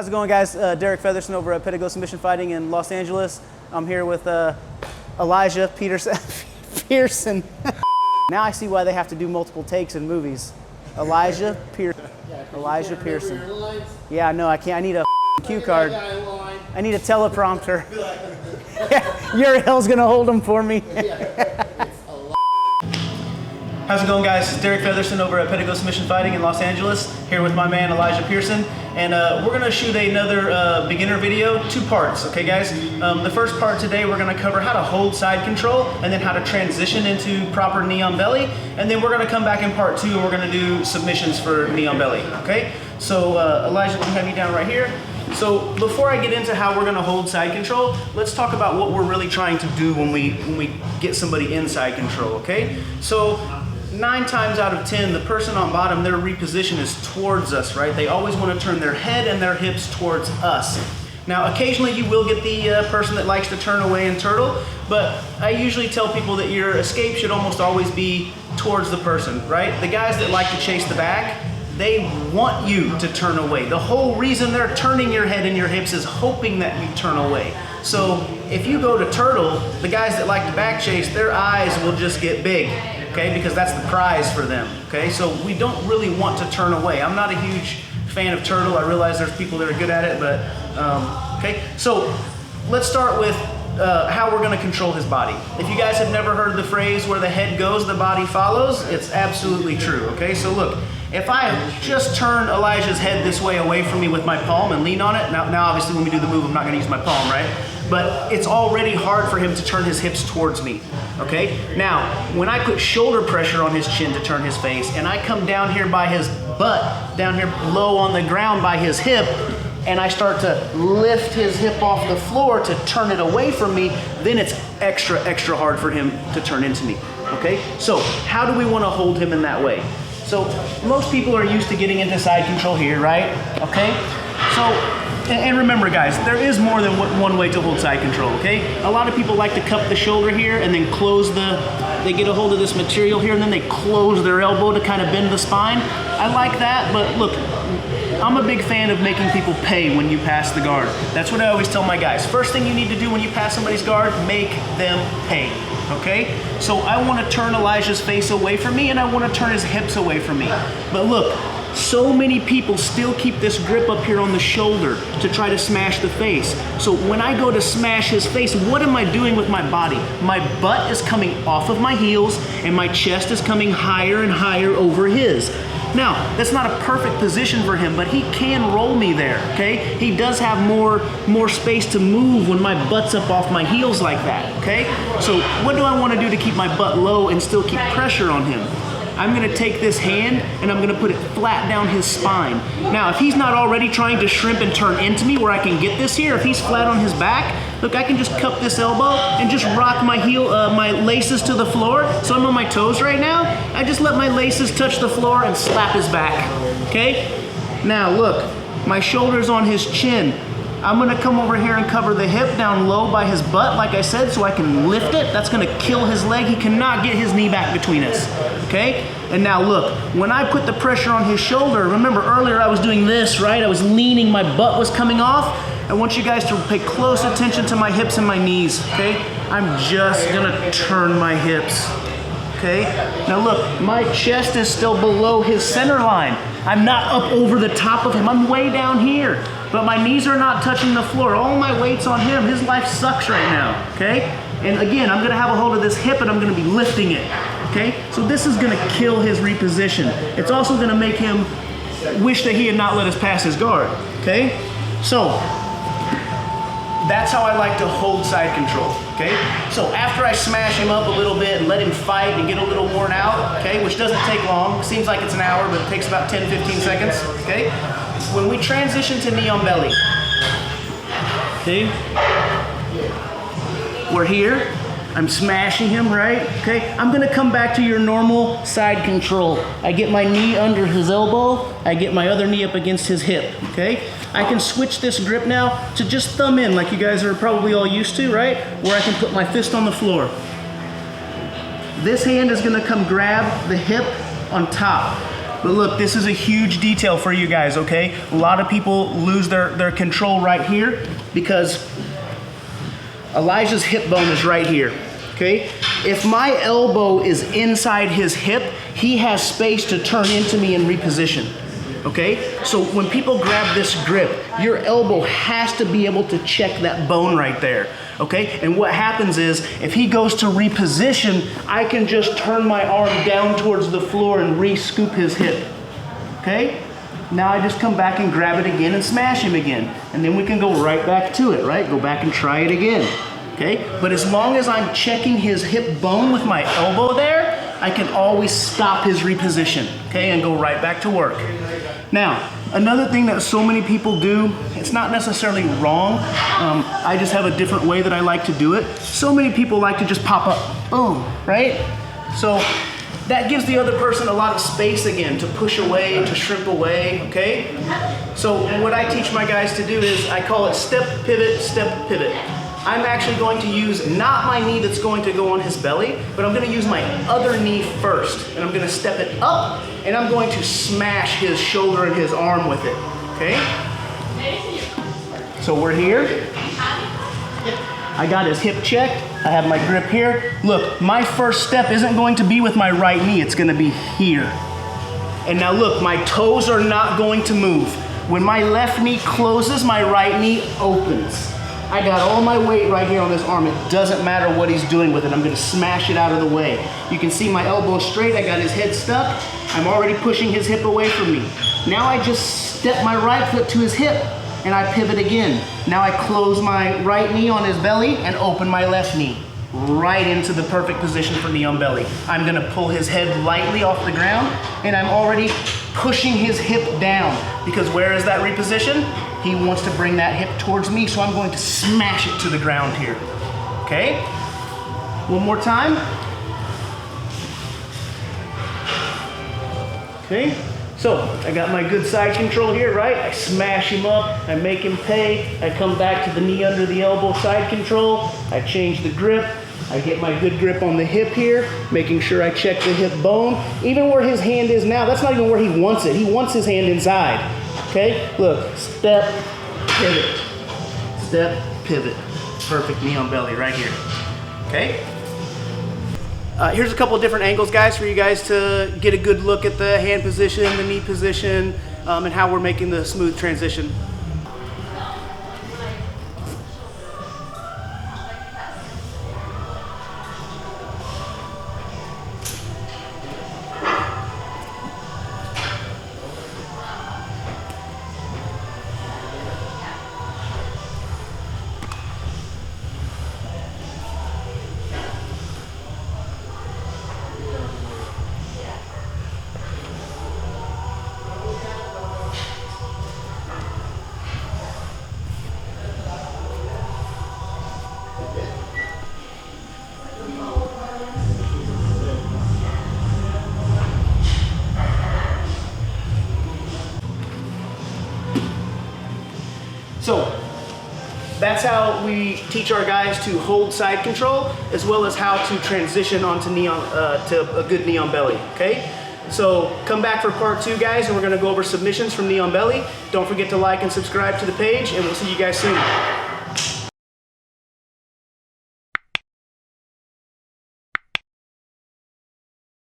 How's it going, guys? Derek Featherstun over at Pedigo Submission Fighting in Los Angeles. I'm here with Elijah Pearson. Now I see why they have to do multiple takes in movies. Elijah Pearson. Yeah, no, I can't. I need a cue card. I need a teleprompter. Uriel's gonna hold them for me. How's it going, guys? It's Derek Featherstun over at Pedigo Submission Fighting in Los Angeles, here with my man Elijah Pearson, and we're going to shoot another beginner video, 2 parts, okay guys? The first part today, we're going to cover how to hold side control, and then how to transition into proper knee on belly, and then we're going to come back in part 2 and we're going to do submissions for knee on belly, okay? So Elijah, let me have you down right here. So before I get into how we're going to hold side control, let's talk about what we're really trying to do when we get somebody in side control, okay? So 9 times out of 10, the person on bottom, their reposition is towards us, right? They always want to turn their head and their hips towards us. Now, occasionally you will get the person that likes to turn away and turtle, but I usually tell people that your escape should almost always be towards the person, right? The guys that like to chase the back, they want you to turn away. The whole reason they're turning your head and your hips is hoping that you turn away. So if you go to turtle, the guys that like to back chase, their eyes will just get big. Okay, because that's the prize for them, okay? So we don't really want to turn away. I'm not a huge fan of turtle. I realize there's people that are good at it, but, okay? So let's start with how we're gonna control his body. If you guys have never heard the phrase, where the head goes, the body follows, it's absolutely true, okay? So look, if I just turn Elijah's head this way away from me with my palm and lean on it, now obviously when we do the move, I'm not gonna use my palm, right? But it's already hard for him to turn his hips towards me, okay? Now, when I put shoulder pressure on his chin to turn his face, and I come down here by his butt, down here low on the ground by his hip, and I start to lift his hip off the floor to turn it away from me, then it's extra hard for him to turn into me, okay? So how do we want to hold him in that way? So most people are used to getting into side control here, right? Okay? So, and remember guys, there is more than one way to hold side control, okay? A lot of people like to cup the shoulder here and then close they get a hold of this material here and then they close their elbow to kind of bend the spine. I like that, but look, I'm a big fan of making people pay when you pass the guard. That's what I always tell my guys. First thing you need to do when you pass somebody's guard, make them pay, okay? So I want to turn Elijah's face away from me and I want to turn his hips away from me. But look, so many people still keep this grip up here on the shoulder to try to smash the face. So when I go to smash his face, what am I doing with my body? My butt is coming off of my heels and my chest is coming higher and higher over his. Now, that's not a perfect position for him, but he can roll me there, okay? He does have more space to move when my butt's up off my heels like that, okay? So what do I want to do to keep my butt low and still keep pressure on him? I'm gonna take this hand and I'm gonna put it flat down his spine. Now, if he's not already trying to shrimp and turn into me where I can get this here, if he's flat on his back, look, I can just cup this elbow and just rock my my laces to the floor. So I'm on my toes right now. I just let my laces touch the floor and slap his back, okay? Now look, my shoulder's on his chin. I'm gonna come over here and cover the hip down low by his butt, like I said, so I can lift it. That's gonna kill his leg. He cannot get his knee back between us, okay? And now look, when I put the pressure on his shoulder, remember earlier I was doing this, right? I was leaning, my butt was coming off. I want you guys to pay close attention to my hips and my knees, okay? I'm just gonna turn my hips, okay? Now look, my chest is still below his center line. I'm not up over the top of him, I'm way down here. But my knees are not touching the floor. All my weight's on him. His life sucks right now, okay? And again, I'm gonna have a hold of this hip and I'm gonna be lifting it, okay? So this is gonna kill his reposition. It's also gonna make him wish that he had not let us pass his guard, okay? So, that's how I like to hold side control, okay? So after I smash him up a little bit and let him fight and get a little worn out, okay, which doesn't take long, seems like it's an hour, but it takes about 10, 15 seconds, okay? When we transition to knee on belly, okay, we're here, I'm smashing him, right? Okay, I'm gonna come back to your normal side control. I get my knee under his elbow, I get my other knee up against his hip, okay? I can switch this grip now to just thumb in, like you guys are probably all used to, right? Where I can put my fist on the floor. This hand is gonna come grab the hip on top. But look, this is a huge detail for you guys, okay? A lot of people lose their control right here because Elijah's hip bone is right here, okay? If my elbow is inside his hip, he has space to turn into me and reposition, okay? So when people grab this grip, your elbow has to be able to check that bone right there, okay? And what happens is, if he goes to reposition, I can just turn my arm down towards the floor and re-scoop his hip, okay? Now I just come back and grab it again and smash him again. And then we can go right back to it, right? Go back and try it again, okay? But as long as I'm checking his hip bone with my elbow there, I can always stop his reposition, okay? And go right back to work. Now, another thing that so many people do, it's not necessarily wrong, I just have a different way that I like to do it. So many people like to just pop up, boom, right? So that gives the other person a lot of space again to push away, to shrimp away, okay? So what I teach my guys to do is, I call it step, pivot. I'm actually going to use not my knee that's going to go on his belly, but I'm gonna use my other knee first, and I'm gonna step it up, and I'm going to smash his shoulder and his arm with it, okay? So we're here. I got his hip checked. I have my grip here. Look, my first step isn't going to be with my right knee, it's gonna be here. And now look, my toes are not going to move. When my left knee closes, my right knee opens. I got all my weight right here on this arm. It doesn't matter what he's doing with it. I'm gonna smash it out of the way. You can see my elbow straight. I got his head stuck. I'm already pushing his hip away from me. Now I just step my right foot to his hip and I pivot again. Now I close my right knee on his belly and open my left knee. Right into the perfect position for knee on belly. I'm gonna pull his head lightly off the ground, and I'm already pushing his hip down, because where is that reposition? He wants to bring that hip towards me, so I'm going to smash it to the ground here. Okay? One more time. Okay? So, I got my good side control here, right? I smash him up, I make him pay, I come back to the knee under the elbow side control, I change the grip, I get my good grip on the hip here, making sure I check the hip bone. Even where his hand is now, that's not even where he wants it. He wants his hand inside. Okay? Look, step, pivot. Step, pivot. Perfect knee on belly right here. Okay? Here's a couple of different angles, guys, for you guys to get a good look at the hand position, the knee position, and how we're making the smooth transition. So that's how we teach our guys to hold side control, as well as how to transition onto knee on, to a good knee on belly, okay? So come back for part 2, guys, and we're gonna go over submissions from knee on belly. Don't forget to like and subscribe to the page, and we'll see you guys soon.